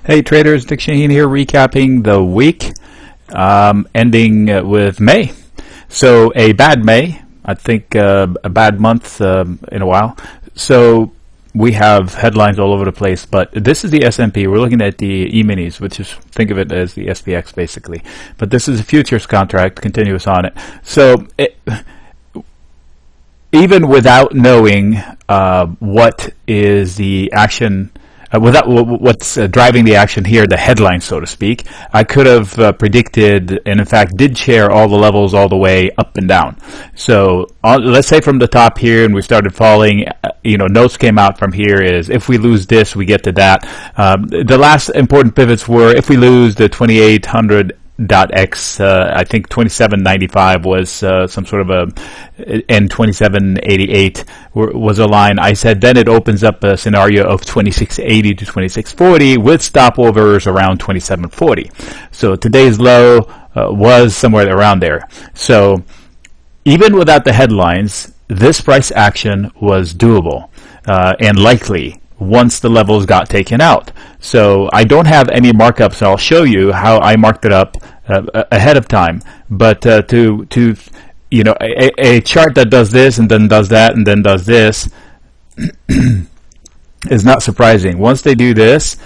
Hey traders, Dick Shaheen here, recapping the week, ending with May. So a bad May, I think a bad month in a while. So we have headlines all over the place, but this is the S&P. We're looking at the E-minis, which is, think of it as the SPX basically. But this is a futures contract, continuous on it. So even without knowing what is the action, what's driving the action here, the headline, so to speak, I could have predicted, and in fact did share all the levels all the way up and down. So let's say from the top here, and we started falling, notes came out from here is if we lose this, we get to that. The last important pivots were if we lose the 2800.x, I think 2795 was some sort of a, and 2788 was a line. I said then it opens up a scenario of 2680 to 2640 with stopovers around 2740. So today's low was somewhere around there. So even without the headlines, this price action was doable and likely once the levels got taken out. So I don't have any markups. I'll show you how I marked it up ahead of time. But a chart that does this and then does that and then does this is not surprising. Once they do this,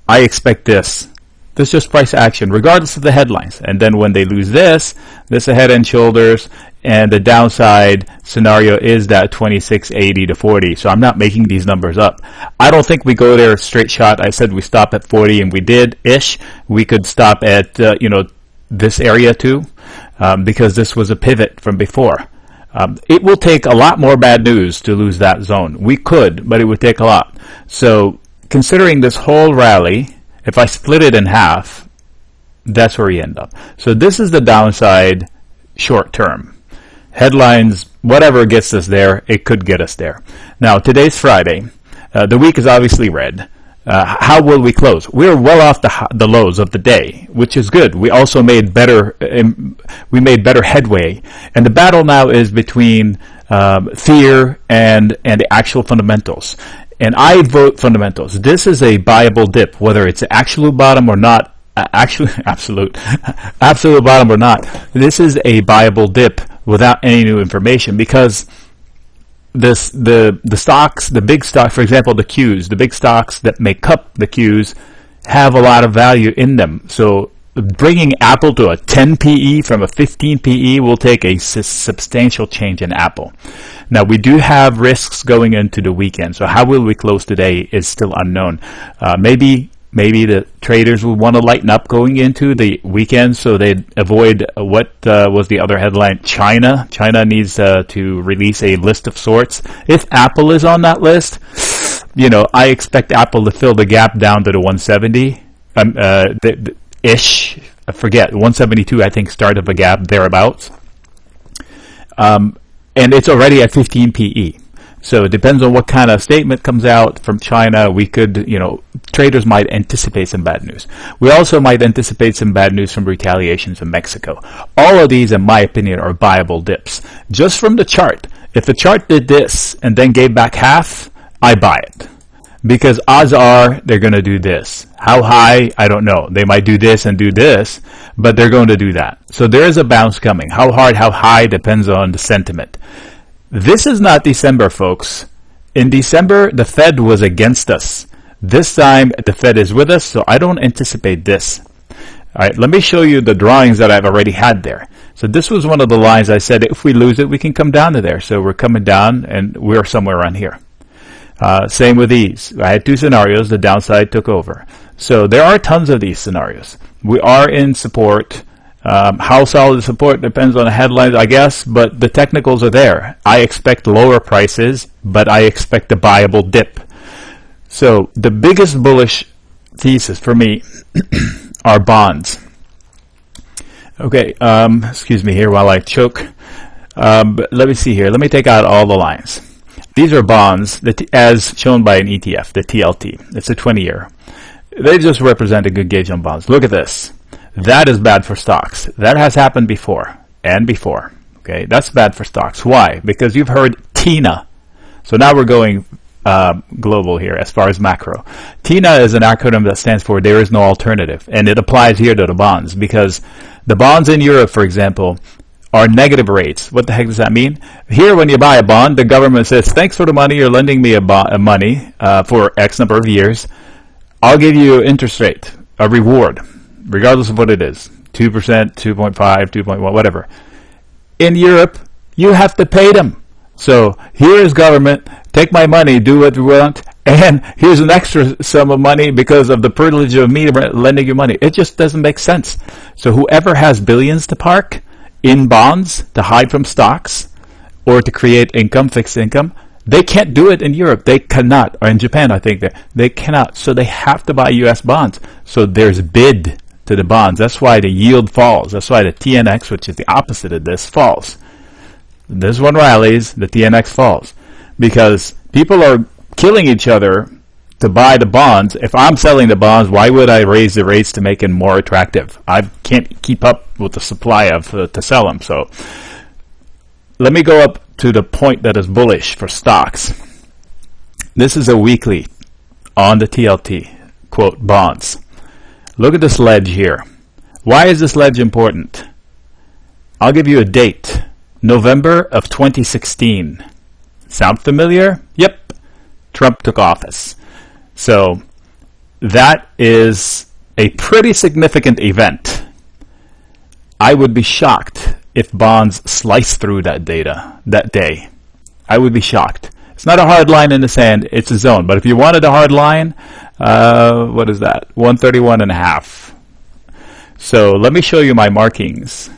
I expect this. This is just price action, regardless of the headlines. And then when they lose this a head and shoulders, and the downside scenario is that 2680 to 40. So I'm not making these numbers up. I don't think we go there straight shot. I said we stop at 40, and we did-ish. We could stop at, this area too, because this was a pivot from before. It will take a lot more bad news to lose that zone. We could, but it would take a lot. So considering this whole rally, if I split it in half, that's where you end up. So this is the downside short term. Headlines, whatever gets us there, it could get us there. Now, today's Friday. The week is obviously red. How will we close? We're well off the lows of the day, which is good. We also made better headway. And the battle now is between fear and the actual fundamentals. And I vote fundamentals. This is a buyable dip, whether it's an absolute bottom or not. Absolute bottom or not. This is a buyable dip without any new information, because the stocks, the big stock, for example, the Qs, the big stocks that make up the Qs have a lot of value in them. So bringing Apple to a 10 PE from a 15 PE will take a substantial change in Apple. Now, we do have risks going into the weekend. So how will we close today is still unknown. Maybe the traders will want to lighten up going into the weekend, so they avoid what was the other headline? China. China needs to release a list of sorts. If Apple is on that list, I expect Apple to fill the gap down to the 170 ish. I forget, 172. I think start of a gap thereabouts, and it's already at 15 PE. So it depends on what kind of statement comes out from China. We could, traders might anticipate some bad news. We also might anticipate some bad news from retaliations in Mexico. All of these, in my opinion, are buyable dips. Just from the chart. If the chart did this and then gave back half, I buy it. Because odds are they're going to do this. How high? I don't know. They might do this and do this, but they're going to do that. So there is a bounce coming. How hard, how high depends on the sentiment. This is not December, folks. In December, the Fed was against us. This time, the Fed is with us, so I don't anticipate this. All right, let me show you the drawings that I've already had there. So this was one of the lines I said, if we lose it, we can come down to there. So we're coming down, and we're somewhere around here. Same with these. I had two scenarios. The downside took over. So there are tons of these scenarios. We are in support. How solid the support depends on the headlines, I guess, but the technicals are there. I expect lower prices, but I expect a buyable dip. So the biggest bullish thesis for me are bonds. Okay, excuse me here while I choke. But let me see here. Let me take out all the lines. These are bonds as shown by an ETF, the TLT. It's a 20-year. They just represent a good gauge on bonds. Look at this. That is bad for stocks. That has happened before and before. Okay, that's bad for stocks. Why? Because you've heard TINA. So now we're going global here as far as macro. TINA is an acronym that stands for there is no alternative, and it applies here to the bonds because the bonds in Europe, for example, are negative rates. What the heck does that mean? Here, when you buy a bond, the government says, thanks for the money, you're lending me money for X number of years. I'll give you interest rate, a reward, regardless of what it is, 2%, 2.5, 2.1, whatever. In Europe, you have to pay them. So here is government, take my money, do what you want, and here's an extra sum of money because of the privilege of me lending you money. It just doesn't make sense. So whoever has billions to park in bonds to hide from stocks or to create income, fixed income, they can't do it in Europe. They cannot. Or in Japan, I think they cannot. So they have to buy U.S. bonds. So there's bid to the bonds. That's why the yield falls. That's why the TNX, which is the opposite of this, falls. This one rallies, the TNX falls. Because people are killing each other to buy the bonds. If I'm selling the bonds, why would I raise the rates to make it more attractive? I can't keep up with the supply of to sell them. So let me go up to the point that is bullish for stocks. This is a weekly on the TLT, quote, bonds. Look at this ledge here. Why is this ledge important? I'll give you a date. November of 2016. Sound familiar? Yep. Trump took office. So that is a pretty significant event. I would be shocked if bonds slice through that day. I would be shocked. It's not a hard line in the sand, it's a zone. But if you wanted a hard line, what is that? 131.5. So let me show you my markings.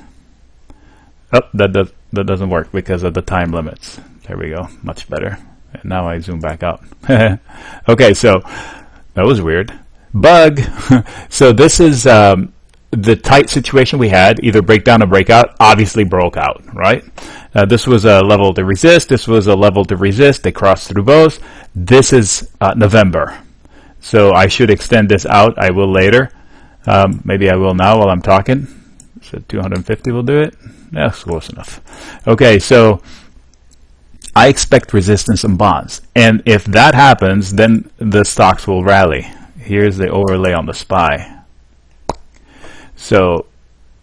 Oh, that doesn't work because of the time limits. There we go, much better. And now I zoom back out. Okay, so that was weird. Bug. So this is the tight situation we had, either breakdown or breakout. Obviously broke out, right? This was a level to resist. This was a level to resist. They crossed through both. This is November. So I should extend this out. I will later. Maybe I will now while I'm talking. So 250 will do it. That's close enough. Okay, so I expect resistance in bonds. And if that happens, then the stocks will rally. Here's the overlay on the SPY. So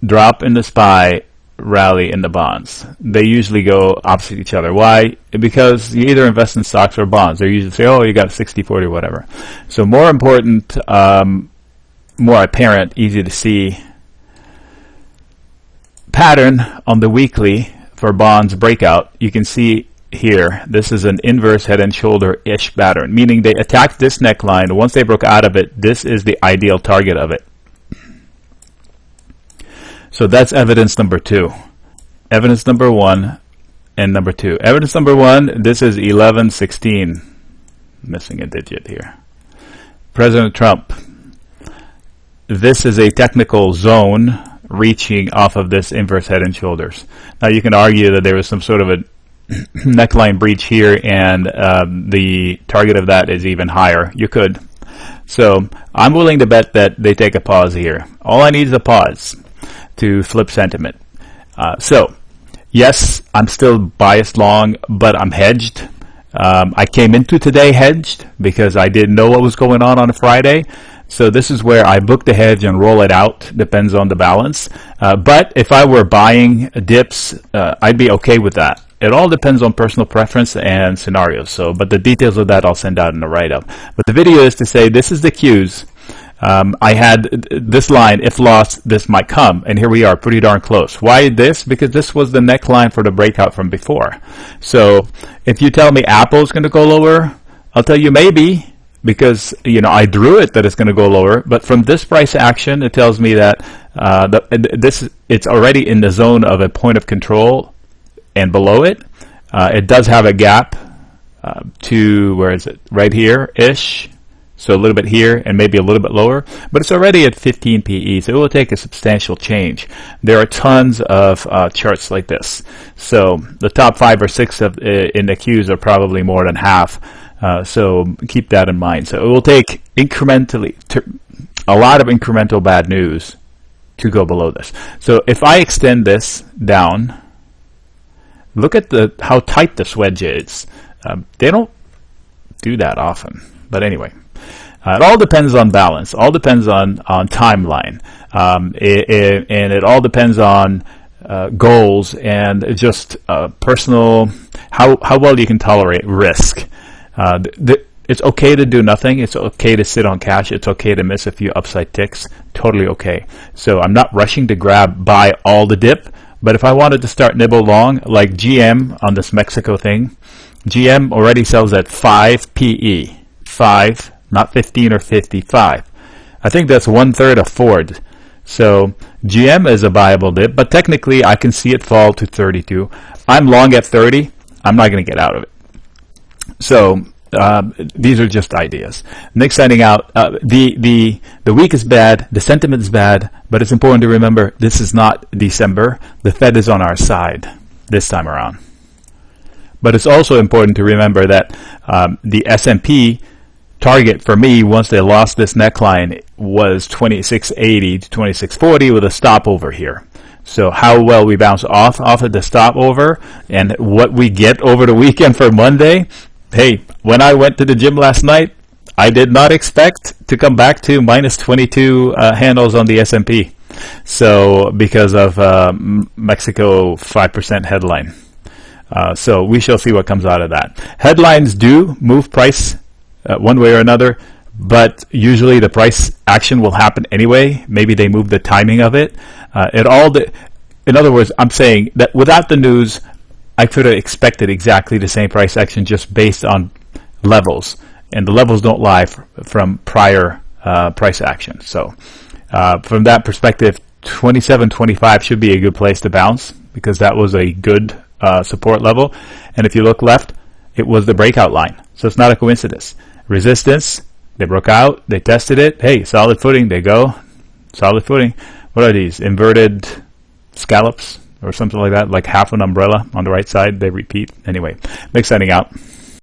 drop in the SPY, rally in the bonds. They usually go opposite each other. Why? Because you either invest in stocks or bonds. They usually say, oh, you got 60-40, whatever. So more important, more apparent, easy to see pattern on the weekly for bonds breakout. You can see here, this is an inverse head and shoulder-ish pattern, meaning they attacked this neckline. Once they broke out of it, this is the ideal target of it. So that's evidence number 2. Evidence number 1 and number 2. Evidence number 1, this is 1116. Missing a digit here. President Trump. This is a technical zone reaching off of this inverse head and shoulders. Now you can argue that there was some sort of a neckline breach here and the target of that is even higher. You could. So I'm willing to bet that they take a pause here. All I need is a pause to flip sentiment. So yes, I'm still biased long, but I'm hedged. I came into today hedged because I didn't know what was going on a Friday. So this is where I book the hedge and roll it out. Depends on the balance. But if I were buying dips, I'd be okay with that. It all depends on personal preference and scenarios. So, but the details of that I'll send out in the write-up. But the video is to say this is the cues. I had this line, if lost, this might come. And here we are, pretty darn close. Why this? Because this was the neckline for the breakout from before. So if you tell me Apple is going to go lower, I'll tell you maybe. Because, you know, I drew it that it's going to go lower, but from this price action, it tells me that it's already in the zone of a point of control, and below it, it does have a gap to, where is it? Right here-ish. So a little bit here and maybe a little bit lower, but it's already at 15 PE, so it will take a substantial change. There are tons of charts like this. So the top 5 or 6 of, in the Qs are probably more than half. So keep that in mind. So it will take incrementally, a lot of incremental bad news to go below this. So if I extend this down, look at how tight this wedge is. They don't do that often. But anyway, it all depends on balance. All depends on timeline, and it all depends on goals and just personal how well you can tolerate risk. It's okay to do nothing. It's okay to sit on cash. It's okay to miss a few upside ticks. Totally okay. So I'm not rushing to buy all the dip. But if I wanted to start nibble long, like GM on this Mexico thing, GM already sells at 5 PE. 5, not 15 or 55. I think that's 1/3 of Ford. So GM is a viable dip, but technically I can see it fall to 32. I'm long at 30. I'm not going to get out of it. So these are just ideas. Nick signing out. The week is bad. The sentiment is bad. But it's important to remember this is not December. The Fed is on our side this time around. But it's also important to remember that the S&P target for me, once they lost this neckline, was 2680 to 2640 with a stopover here. So how well we bounce off of the stopover and what we get over the weekend for Monday. Hey, when I went to the gym last night, I did not expect to come back to minus 22 handles on the S&P. So because of Mexico 5% headline. So we shall see what comes out of that. Headlines do move price one way or another, but usually the price action will happen anyway. Maybe they move the timing of it. In other words, I'm saying that without the news, I could have expected exactly the same price action just based on levels, and the levels don't lie from prior price action. So from that perspective, 27.25 should be a good place to bounce because that was a good support level. And if you look left, it was the breakout line. So it's not a coincidence. Resistance, they broke out, they tested it. Hey, solid footing, they go. Solid footing. What are these? Inverted scallops or something like that, like half an umbrella on the right side. They repeat. Anyway, Mick signing out.